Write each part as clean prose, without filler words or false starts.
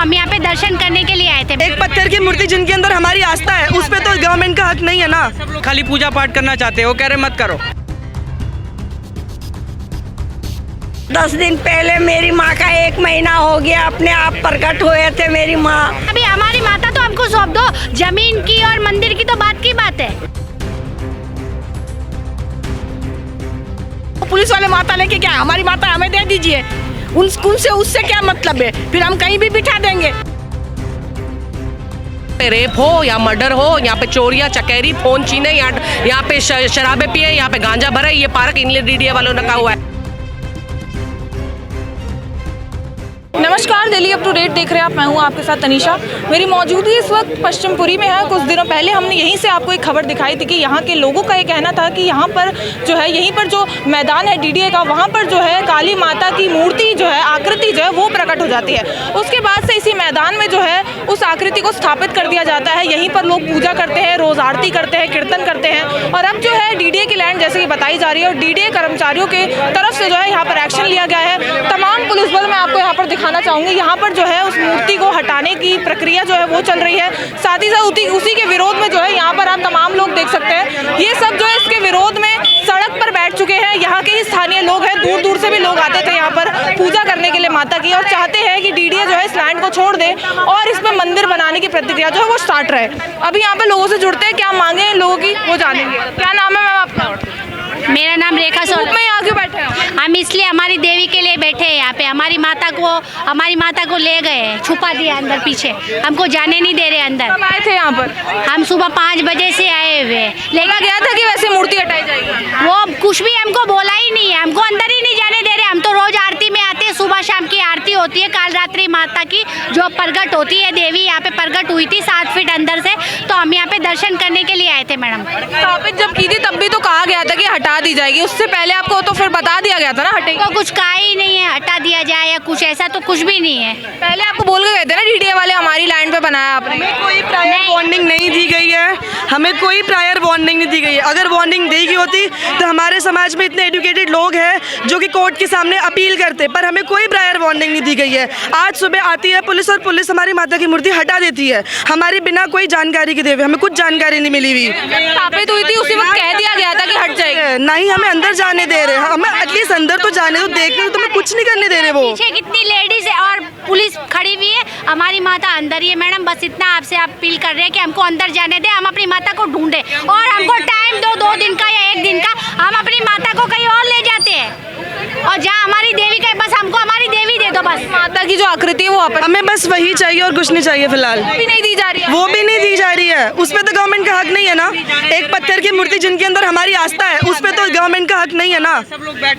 हम यहाँ पे दर्शन करने के लिए आए थे। एक पत्थर की मूर्ति जिनके अंदर हमारी आस्था है, उस पे तो गवर्नमेंट का हक नहीं है ना। सब लोग खाली पूजा पाठ करना चाहते हैं, वो कह रहे मत करो। 10 दिन पहले मेरी माँ का 1 महीना हो गया, अपने आप प्रकट हुए थे मेरी माँ। अभी हमारी माता तो हमको सौंप दो, जमीन की और मंदिर की तो बात की बात है। पुलिस वाले माता लेके क्या, हमारी माता हमें दे दीजिए, उनसे उससे क्या मतलब है, फिर हम कहीं भी बिठा देंगे। रेप हो या मर्डर हो, यहाँ पे चोरियां चकेरी फोन छीने, यहाँ पे शराबे पिए, यहाँ पे गांजा भरे, ये पार्क इंग्लैंड डीडीए वालों ने कहा हुआ है। नमस्कार, दिल्ली अप टू डेट देख रहे हैं आप। मैं हूं आपके साथ तनीषा। मेरी मौजूदगी इस वक्त पश्चिमपुरी में है। कुछ दिनों पहले हमने यहीं से आपको एक खबर दिखाई थी कि यहाँ के लोगों का ये कहना था कि यहाँ पर जो है, यहीं पर जो मैदान है डीडीए का, वहाँ पर जो है काली माता की मूर्ति जो है, आकृति जो है वो प्रकट हो जाती है। उसके बाद से इसी मैदान में जो है उस आकृति को स्थापित कर दिया जाता है। यहीं पर लोग पूजा करते हैं, रोज आरती करते हैं, कीर्तन करते हैं। और अब जो है डीडीए की लैंड जैसे कि बताई जा रही है, और डीडीए कर्मचारियों के तरफ से जो है यहाँ पर एक्शन लिया गया है। तमाम पुलिस बल मैं आपको यहाँ पर दिखाना चाहूँगी। यहाँ पर जो है उस मूर्ति को हटाने की प्रक्रिया जो है वो चल रही है। साथ ही साथ उसी के विरोध में जो है यहाँ पर आप तमाम लोग देख सकते हैं, ये सब जो है इसके विरोध में सड़क पर बैठ चुके हैं। यहाँ के ही स्थानीय लोग हैं, दूर दूर से भी लोग आते थे यहाँ पर पूजा करने के लिए माता की, और चाहते हैं कि डीडीए जो है इस लैंड को छोड़ दे और इसमें मंदिर बनाने की प्रक्रिया जो है वो स्टार्ट रहे। अभी यहाँ पे लोगों से जुड़ते हैं, क्या मांगे हैं लोगों की वो जानेंगे। क्या नाम है मैम आपका? मेरा नाम रेखा सोल। में यहाँ क्यों बैठे हैं? हम इसलिए हमारी देवी के लिए बैठे हैं यहाँ पे। हमारी माता को ले गए, छुपा दिया अंदर पीछे, हमको जाने नहीं दे रहे अंदर। कब आए थे यहाँ पर? हम सुबह 5 बजे से आए हुए, बोला गया था कि वैसे मूर्ति हटाई जाएगी। वो कुछ भी हमको बोला ही नहीं है, हमको अंदर ही नहीं जाने दे रहे। हम तो रोज आरती में आते हैं, सुबह शाम की आरती होती है। काल रात्रि माता की जो प्रकट होती है, देवी यहाँ पे प्रकट हुई थी 7 फीट अंदर से, तो हम यहाँ पे दर्शन करने के लिए आए थे मैडम। स्थापित जब की थी तब भी तो कहा गया था कि हटा दी जाएगी, उससे पहले आपको तो फिर बता दिया गया था ना हटेगी। तो कुछ कहा ही नहीं है हटा दिया जाए या कुछ ऐसा, तो कुछ भी नहीं है। पहले आपको बोल के गए थे ना डीडीए वाले, हमारी लैंड पे बनाया आपने। कोई प्रायर वार्निंग नहीं दी गई है, हमें कोई प्रायर वार्निंग नहीं दी गई है। अगर वार्निंग दी गई होती तो हमारे समाज में इतने एजुकेटेड लोग हैं जो कि कोर्ट के सामने अपील करते, पर हमें कोई प्रायर वार्निंग नहीं दी गई है। आज सुबह आती है पुलिस और पुलिस हमारी माता की मूर्ति हटा देती है, हमारी बिना कोई जानकारी के देवे, हमें कुछ जानकारी नहीं मिली हुई। स्थापित हुई थी उसी वक्त कह दिया गया था कि हट जाएगी, नहीं हमें अंदर जाने दे रहे, हमें एटलीस्ट अंदर तो जाने दो, देखने तो हमें कुछ नहीं करने दे रहे। वो पीछे कितनी लेडीज है और पुलिस खड़ी हुई है, हमारी माता अंदर ही है मैडम। बस इतना आपसे अपील कर रहे हैं कि हमको अंदर जाने दें, हम अपनी माता को ढूंढे और हमको टाइम दो, 2 दिन का या 1 दिन का, हम अपनी माता को कहीं और ले जाते हैं। और जहाँ हमारी देवी का, बस हमको हमारी देवी दे दो, बस माता की जो आकृति है वो वापस। हमें बस वही चाहिए और कुछ नहीं चाहिए फिलहाल। भी नहीं दी जा रही है, वो भी नहीं दी जा रही है, उस पर तो गवर्नमेंट का हक नहीं है ना। एक पत्थर की मूर्ति जिनके अंदर हमारी आस्था है, उस पर तो गवर्नमेंट का हक नहीं है ना,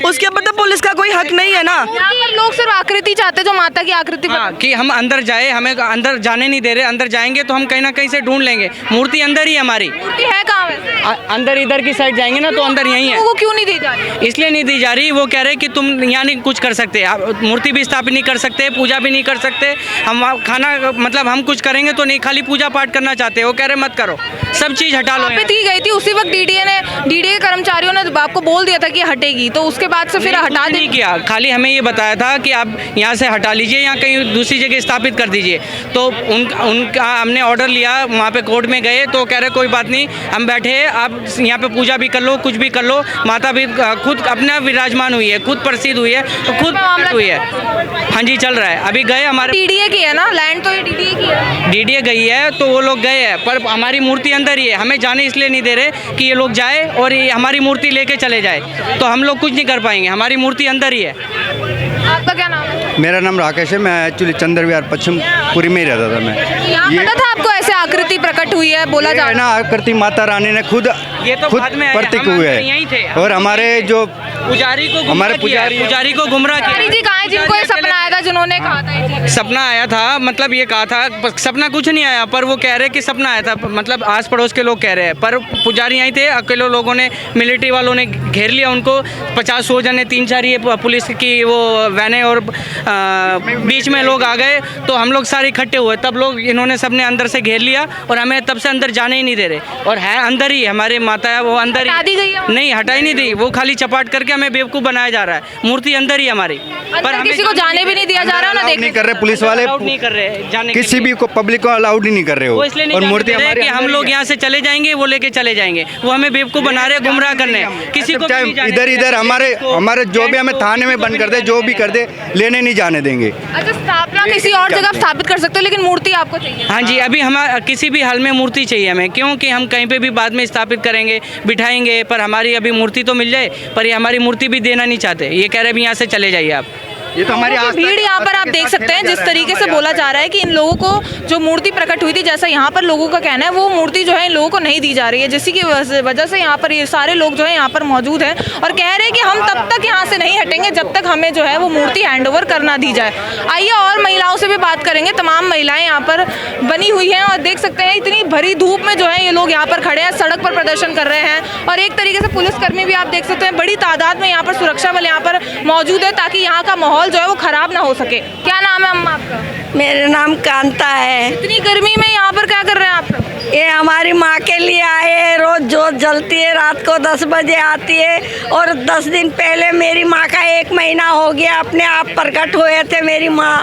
उसके ऊपर तो पुलिस का कोई हक नहीं है ना। यहाँ पर लोग सिर्फ आकृति चाहते हैं, जो माता की आकृति कि हम अंदर जाए, हमें अंदर जाने नहीं दे रहे। अंदर जाएंगे तो हम कहीं ना कहीं से ढूंढ लेंगे, मूर्ति अंदर ही हमारी। मूर्ति है कहाँ वैसे? अंदर इधर की साइड जाएंगे ना तो अंदर यही है। लोगों को क्यों नहीं दी जा रही? इसलिए नहीं दी जा रही, वो कह रहे कि तुम यहाँ नहीं कुछ कर सकते, आप मूर्ति भी स्थापित नहीं कर सकते, पूजा भी नहीं कर सकते। हम खाना मतलब हम कुछ करेंगे तो नहीं, खाली पूजा पाठ करना चाहते हैं, वो कह रहे मत करो, सब चीज़ हटा लो। दी गई थी उसी वक्त डीडीए के कर्मचारियों ने आपको बोल दिया था कि हटेगी, तो उसके बाद से फिर हटा नहीं किया, खाली हमें ये बताया था कि आप यहाँ से हटा लीजिए या कहीं दूसरी जगह स्थापित कर दीजिए। तो उनका हमने ऑर्डर लिया, वहाँ पे कोर्ट में गए तो कह रहे कोई बात नहीं, हम बैठे, आप यहाँ पे पूजा भी कर लो, कुछ भी कर लो। माता भी खुद अपना विराजमान हुई है, खुद प्रसिद्ध हुई है, तो खुद हुई है। हाँ जी, चल रहा है। अभी गए हमारे डीडीए की है ना लैंड, तो ये डीडीए की है। डीडीए गई है तो वो लोग गए हैं, पर हमारी मूर्ति अंदर ही है। हमें जाने इसलिए नहीं दे रहे कि ये लोग जाए और ये हमारी मूर्ति लेके चले जाए, तो हम लोग कुछ नहीं कर पाएंगे, हमारी मूर्ति अंदर ही है। आपका क्या नाम है? मेरा नाम राकेश है, मैं एक्चुअली चंद्र विहार पश्चिमपुरी में ही रहता था मैं। यहाँ पता था आपको ऐसे आकृति प्रकट हुई है, बोला जा है ना, आकृति माता रानी ने खुद ये तो बाद में आया, प्रतीक हम हुए यहीं थे। हैं। और हमारे जो पुजारी को हमारे पुजारी को गुमराह किया। जी कहाँ है जिनको ये सपना आया था, जिन्होंने कहा था ये चीज़? सपना आया था, मतलब ये कहा था, सपना कुछ नहीं आया, पर वो कह रहे कि सपना आया था, मतलब आस पड़ोस के लोग कह रहे हैं। पर पुजारी यहीं थे, अकेले लोगों ने, मिलिट्री वालों ने घेर लिया उनको, 50-100 जने, 3-4 ये पुलिस की वो वैने और बीच में लोग आ गए, तो हम लोग सारे इकट्ठे हुए, तब लोग इन्होंने सबने अंदर से घेर लिया और हमें तब से अंदर जाने ही नहीं दे रहे। और है अंदर ही हमारे माता है, वो अंदर दी गई है? नहीं, हटाई नहीं दी, वो खाली चपाट करके हमें बेवकूफ़ बनाया जा रहा है। मूर्ति अंदर ही हमारी, पर अंदर किसी को जाने भी नहीं दिया जा रहा, ना नहीं देखने कर रहे पुलिस वाले, नहीं कर रहे जाने किसी भी को पब्लिक को अलाउड ही नहीं कर रहे हो। वो इसलिए नहीं और जाने मूर्ति दे रहे हमारे कि हम लोग यहाँ से चले जाएंगे, वो लेके चले जाएंगे, वो हमें बेवकूफ बना रहे, गुमराह करने, किसी को भी नहीं जाने इधर दे इधर रहे। हमारे जो भी हमें थाने में बंद कर दे, जो भी कर दे, लेने नहीं जाने देंगे। अच्छा, स्थापना किसी और जगह स्थापित कर सकते हो, लेकिन मूर्ति आपको चाहिए। हाँ जी, अभी हम किसी भी हाल में मूर्ति चाहिए हमें, क्योंकि हम कहीं पे भी बाद में स्थापित करेंगे, बिठाएंगे, पर हमारी अभी मूर्ति तो मिल जाए, पर ये हमारी मूर्ति भी देना नहीं चाहते, ये कह रहे भी यहाँ से चले जाइए आप। ये तो हमारी लोगों की भीड़ यहाँ पर आप देख सकते हैं, जिस तरीके से बोला जा रहा है कि इन लोगों को जो मूर्ति प्रकट हुई थी, जैसा यहाँ पर लोगों का कहना है, वो मूर्ति जो है इन लोगों को नहीं दी जा रही है, जिसकी की वजह से यहाँ पर ये सारे लोग जो है यहाँ पर मौजूद हैं और कह रहे हैं कि हम तब तक यहाँ से नहीं हटेंगे जब तक हमें जो है वो मूर्ति हैंड ओवर कर ना दी जाए। आइए और महिलाओं से भी बात करेंगे। तमाम महिलाएं यहाँ पर बनी हुई हैं और देख सकते हैं इतनी भरी धूप में जो है ये लोग यहाँ पर खड़े हैं, सड़क पर प्रदर्शन कर रहे हैं और एक तरीके से पुलिसकर्मी भी आप देख सकते हैं बड़ी तादाद में यहाँ पर सुरक्षा बल यहाँ पर मौजूद है, ताकि यहाँ का माहौल जो है वो खराब ना हो सके। क्या नाम है अम्मा आपका? मेरा नाम कांता है। इतनी गर्मी में यहाँ पर क्या कर रहे हैं आप सब? ये हमारी माँ के लिए आए हैं। रोज जोत जलती है, रात को 10 बजे आती है और 10 दिन पहले मेरी माँ का 1 महीना हो गया, अपने आप प्रकट हुए थे मेरी माँ।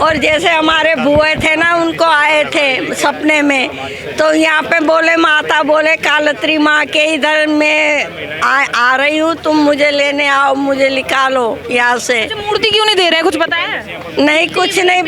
और जैसे हमारे बुए थे ना, उनको आए थे सपने में, तो यहाँ पे बोले माता बोले कालत्री माँ के इधर मैं आ रही हूँ, तुम मुझे लेने आओ, मुझे निकालो यहाँ से। मूर्ति क्यों नहीं दे रहे हैं, कुछ पता है? नहीं, कुछ नहीं,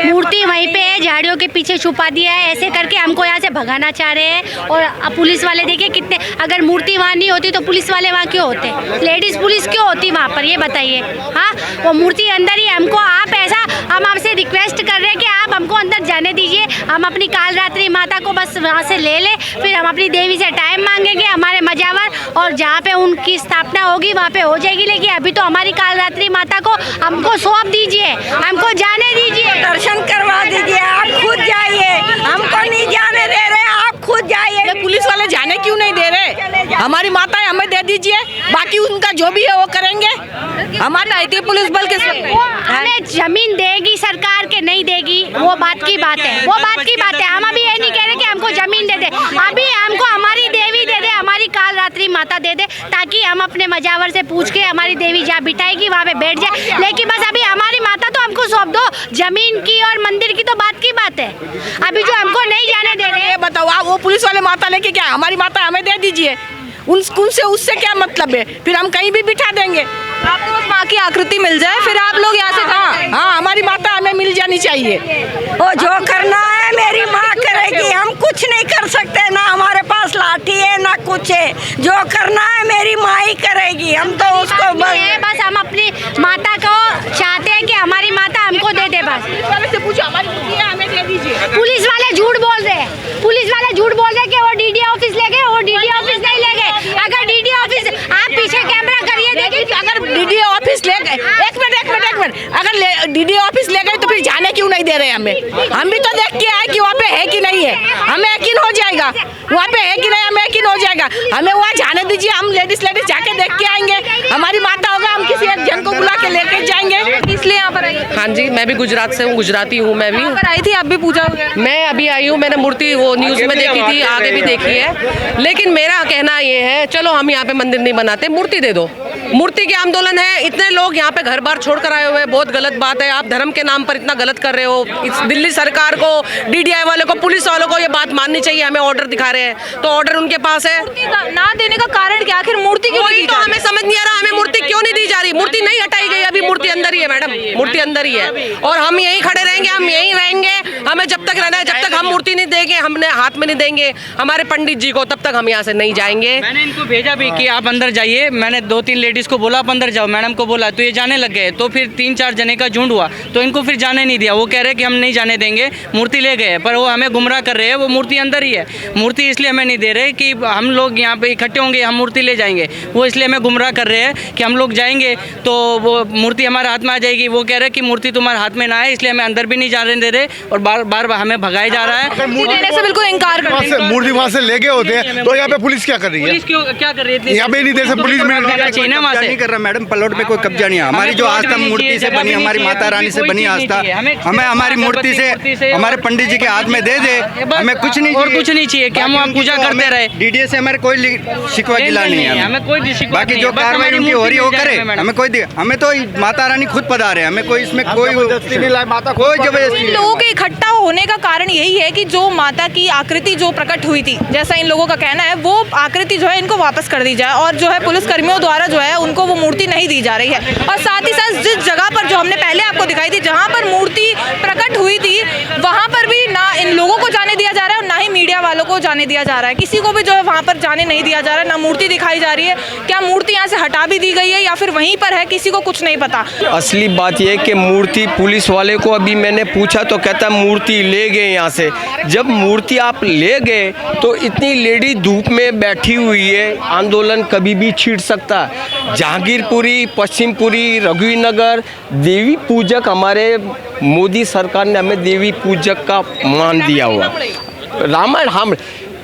मूर्ति वहीं पे है, झाड़ियों के पीछे छुपा दिया है, ऐसे करके हमको यहाँ से भगाना चाह रहे हैं। और अब पुलिस वाले देखिए कितने, अगर मूर्ति वहाँ नहीं होती तो पुलिस वाले वहाँ क्यों होते, लेडीज पुलिस क्यों होती वहाँ पर, ये बताइए। हाँ, वो मूर्ति अंदर ही, हमको आप ऐसा, हम आपसे रिक्वेस्ट कर रहे हैं कि आप हमको अंदर जाने दीजिए, हम अपनी कालरात्रि माता को बस वहाँ से ले लें, फिर हम अपनी देवी से टाइम मांगेंगे हमारे मजावर, और जहाँ पे उनकी स्थापना होगी वहाँ पे हो जाएगी। लेकिन अभी तो हमारी कालरात्रि माता को हमको सौंप दीजिए, हमको जाने दीजिए, दर्शन करवा दीजिए, आप खुद जाइए, हमको नहीं जाने दे रहे, आप खुद जाइए। पुलिस वाले जाने क्यों नहीं दे रहे? हमारी माता है, हमें दे दीजिए, बाकी उनका जो भी है वो करेंगे। हमारी आती है पुलिस बल के हमें जमीन देगी सरकार के नहीं देगी, वो बात की बात है, वो बात की बात है। हम अभी ये नहीं कह रहे कि हमको जमीन दे दे, अभी हमको हमारी देवी दे दे, हमारी कालरात्रि माता दे दे, ताकि हम अपने मजावर से पूछ के हमारी देवी जहाँ बिठाएगी वहाँ पे बैठ जाए। लेकिन बस अभी हमारी माता तो हमको सौंप दो, जमीन की और मंदिर की तो बात की बात है, अभी जो हमको नहीं जाने दे रहे। ये बताओ, आप वो पुलिस वाले माता लेके क्या, हमारी माता हमें दे दीजिए, उनसे उससे क्या मतलब है? फिर हम कहीं भी बिठा देंगे। आपको बस माँ की आकृति मिल जाए, फिर आप लोग यहाँ से। हाँ, हमारी माता हमें मिल जानी चाहिए। वो जो करना है मेरी माँ करेगी, हम कुछ नहीं कर सकते, ना हमारे पास लाठी है ना कुछ है, जो करना है मेरी माँ ही करेगी। हम तो उसको बस हम अपनी माता को चाहते हैं कि हमारी माता हमको दे दे, बस। पुलिस वाले से पूछो, हमारी मूर्ति है, हमें दे दीजिए। पुलिस वाले झूठ बोल रहे हैं, पुलिस वाले झूठ बोल रहे हैं कि वो डीडी ऑफिस ले गए, वो डीडी ऑफिस नहीं ले गए। अगर डीडी ऑफिस, आप पीछे कैमरा करिए, देखिए, अगर डीडी ऑफिस ले गए, एक मिनट, अगर डीडी ऑफिस ले गए तो फिर जाने क्यों नहीं दे रहे हमें? हम भी तो देख के आए कि वहाँ पे है कि नहीं है, हमें यकीन हो जाएगा वहाँ पे है कि नहीं, हमें यकीन हो जाएगा। हमें वहाँ जाने दीजिए, हम लेडीज जाके देख के आएंगे, हमारी माता होगा, हम किसी एक जन को बुला के लेके जाएंगे। इसलिए यहाँ पर आई। हाँ जी, मैं भी गुजरात से हूँ, गुजराती हूँ मैं भी। यहाँ पर आई थी, आप भी पूजा वगैरह? मैं अभी आई हूँ, मैंने मूर्ति वो न्यूज़ में देखी थी, आगे भी देखी है, लेकिन मेरा कहना ये है, चलो हम यहाँ पे मंदिर नहीं बनाते, मूर्ति दे दो। मूर्ति के आंदोलन है, इतने लोग यहाँ पे घर बार छोड़ कर आए हुए हैं, बहुत गलत बात है। आप धर्म के नाम पर इतना गलत कर रहे हो। इस दिल्ली सरकार को, डीडीआई वालों को, पुलिस वालों को ये बात माननी चाहिए। हमें ऑर्डर दिखा रहे हैं, तो ऑर्डर उनके पास है। ना देने का कारण क्या, आखिर मूर्ति क्यों नहीं दी तो जा रही? हमें समझ नहीं आ रहा, हमें मूर्ति क्यों नहीं दी जा रही? मूर्ति नहीं हटाई गई, अभी मूर्ति अंदर ही है मैडम, मूर्ति अंदर ही है, और हम यहीं खड़े रहेंगे, हम यहीं रहेंगे। हमें जब तक रहना है, जब तक हम मूर्ति नहीं देंगे, हमने हाथ में नहीं देंगे हमारे पंडित जी को, तब तक हम यहाँ से नहीं जाएंगे। मैंने इनको भेजा भी कि आप अंदर जाइए, मैंने 2-3 लेडीज को बोला आप अंदर जाओ, मैडम को बोला, तो ये जाने लग गए। तो फिर 3-4 जने का झुंड हुआ, तो इनको फिर जाने नहीं दिया। वो कह रहे कि हम नहीं जाने देंगे, मूर्ति ले गए, पर वो हमें गुमराह कर रहे हैं। वो मूर्ति अंदर ही है, मूर्ति इसलिए हमें नहीं दे रहे कि हम लोग यहाँ पे इकट्ठे होंगे, हम मूर्ति ले जाएंगे। वो इसलिए हमें गुमराह कर रहे हैं कि हम लोग जाएंगे तो वो मूर्ति हमारे हाथ में आ जाएगी। वो कह रहे हैं कि मूर्ति तुम्हारे हाथ में ना आए, इसलिए हमें अंदर भी नहीं जाने दे रहे, और बार बार हमें भगाया जा रहा है। देने से बिल्कुल इनकार कर रहे हैं। मूर्ति वहाँ से ले गए होते हैं, तो यहाँ पे पुलिस क्या कर रही है? पुलिस क्यों क्या कर रही है? यहाँ पे नहीं दे सकते, पुलिस में चाहिए ना वहाँ से। नहीं कर रहा मैडम, प्लॉट पे कोई कब्जा नहीं है। हमारी जो आस्था मूर्ति से बनी, हमारी माता रानी से बनी आस्था, हमें हमारी मूर्ति से हमारे पंडित जी के हाथ में दे दे, हमें कुछ नहीं और कुछ नहीं चाहिए कि हम वहाँ पूजा करते रहे। डीडीए से हमारे कोई शिकवा गिला नहीं है, हमें कोई शिकवा बाकी नहीं जो है, बस कार्रवाई हमारी उनकी हो रही है वो मूर्ति करे, मिल जाए हमें कोई, हमें तो माता रानी रानी खुद पधारे हैं, हमें कोई इसमें कोई जबरदस्ती नहीं लाए, माता कोई जबरदस्ती नहीं। लोगों के इकट्ठा होने का कारण यही है कि जो माता की आकृति जो प्रकट हुई थी, जैसा इन लोगों का कहना है, वो आकृति जो है इनको वापस कर दी जाए और जो है पुलिस कर्मियों द्वारा जो है उनको वो मूर्ति नहीं दी जा रही है। और साथ ही साथ जिस जगह पर जो हमने पहले आपको दिखाई थी, जहाँ पर मूर्ति प्रकट हुई थी, वहाँ पर भी ना इन लोगों को जाने दिया जा रहा है और ना ही मीडिया वालों को जाने दिया जा रहा है। किसी को भी जो है वहाँ पर जाने नहीं दिया जा रहा है, ना मूर्ति दिखाई जा रही है। क्या मूर्ति यहाँ से हटा भी दी गई है या फिर वहीं पर है, किसी को कुछ नहीं पता। असली बात यह कि मूर्ति, पुलिस वाले को अभी मैंने पूछा तो कहता मूर्ति ले गए यहाँ से। जब मूर्ति आप ले गए तो इतनी लेडी धूप में बैठी हुई है, आंदोलन कभी भी छिड़ सकता है। जहांगीरपुरी, पश्चिमपुरी, रघुवीरनगर, देवी पूजक, हमारे मोदी सरकार ने हमें देवी पूजक का मान दिया हुआ, रामायण हम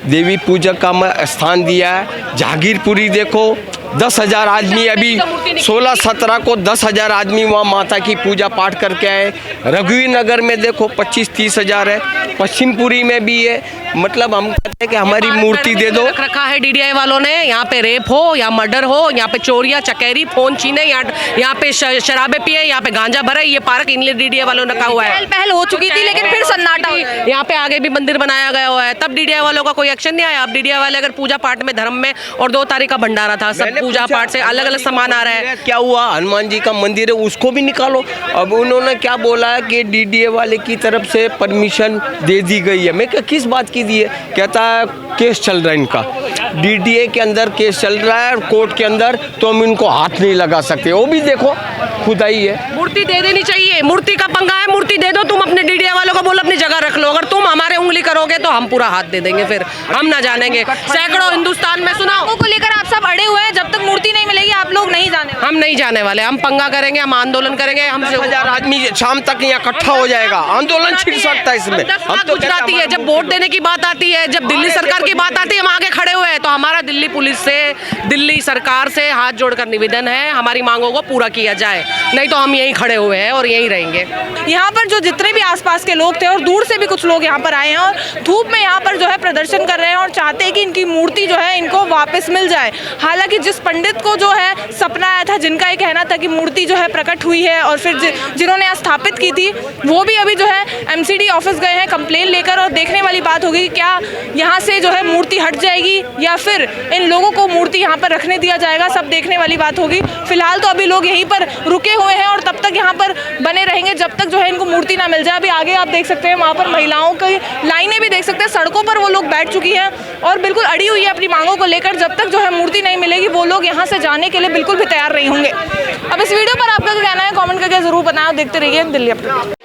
देवी पूजक का स्थान दिया है। जहांगीरपुरी देखो 10,000 आदमी, अभी 16-17 को 10,000 आदमी वहाँ माता की पूजा पाठ करके आए। रघुवीरनगर में देखो 25-30 हज़ार है, पश्चिमपुरी में भी है। मतलब हम कहते हैं कि हमारी मूर्ति दे दो। रखा है डीडीआई वालों ने, यहाँ पे रेप हो या मर्डर हो, यहाँ पे चोरियां चकेरी, फोन छीने, यहाँ पे शराबे पिए, यहाँ पे गांजा भरे, ये पार्क इन डीडीआई वालों ने रखा हुआ है। पहल हो चुकी थी लेकिन फिर सन्नाटा। यहाँ पे आगे भी मंदिर बनाया गया हुआ है, तब डीडीआई वालों का कोई एक्शन नहीं आया। अब डीडीआई वाले अगर पूजा पाठ में, धर्म में, और 2 तारीख का भंडारा था, सब पूजा पाठ से अलग अलग सामान आ रहा है। क्या हुआ, हनुमान जी का मंदिर है उसको भी निकालो। अब उन्होंने क्या बोला है कि डीडीए वाले की तरफ से परमिशन दे दी गई है। मैं किस बात की दी है, कहता है केस चल रहा है इनका, डीडीए के अंदर केस चल रहा है और कोर्ट के अंदर, तो हम इनको हाथ नहीं लगा सकते। वो भी देखो खुदाई है। मूर्ति दे देनी चाहिए, मूर्ति का पंगा है, मूर्ति दे दो। तुम अपने डीडीए वालों को बोलो अपनी जगह रख लो। अगर तुम हमारे उंगली करोगे तो हम पूरा हाथ दे देंगे, फिर हम ना जानेंगे। सैकड़ों हिंदुस्तान में सुनाओ को लेकर आप सब अड़े हुए हैं, जब तक मूर्ति नहीं मिलेगी आप लोग नहीं जाने। हम नहीं जाने वाले, हम पंगा करेंगे, हम आंदोलन करेंगे। हम 10,000 आदमी शाम तक यहाँ इकट्ठा हो जाएगा, आंदोलन छिड़ सकता है इसमें। हम तो गुजराती है, जब वोट देने की बात आती है, जब दिल्ली सरकार की बात आती है, हम आगे खड़े हुए हैं। तो हमारा दिल्ली पुलिस से, दिल्ली सरकार से हाथ जोड़कर निवेदन है, हमारी मांगों को पूरा किया जाए, नहीं तो हम यहीं खड़े हुए हैं और यहीं रहेंगे। यहाँ पर जो जितने भी आसपास के लोग थे और दूर से भी कुछ लोग यहाँ पर आए हैं और धूप में यहाँ पर जो है प्रदर्शन कर रहे हैं और चाहते हैं कि इनकी मूर्ति जो है इनको वापस मिल जाए। हालांकि जिस पंडित को जो है सपना आया था, जिनका ये कहना था कि मूर्ति जो है प्रकट हुई है और फिर जिन्होंने स्थापित की थी, वो भी अभी जो है एमसीडी ऑफिस गए हैं कंप्लेन लेकर। और देखने वाली बात होगी कि क्या यहाँ से जो है मूर्ति हट जाएगी या फिर इन लोगों को मूर्ति यहाँ पर रखने दिया जाएगा, सब देखने वाली बात होगी। फिलहाल तो अभी लोग यहीं पर रुके हुए हैं और तब तक यहाँ पर बने रहेंगे जब तक जो है इनको मूर्ति ना मिल जाए। अभी आगे आप देख सकते हैं वहाँ पर महिलाओं की लाइनें भी देख सकते हैं, सड़कों पर वो लोग बैठ चुकी हैं और बिल्कुल अड़ी हुई है अपनी मांगों को लेकर। जब तक जो है मूर्ति नहीं मिलेगी वो लोग यहाँ से जाने के लिए बिल्कुल भी तैयार नहीं होंगे। अब इस वीडियो पर आपका क्या कहना है, कमेंट करके जरूर बताएं और देखते रहिए दिल्ली अपडेट।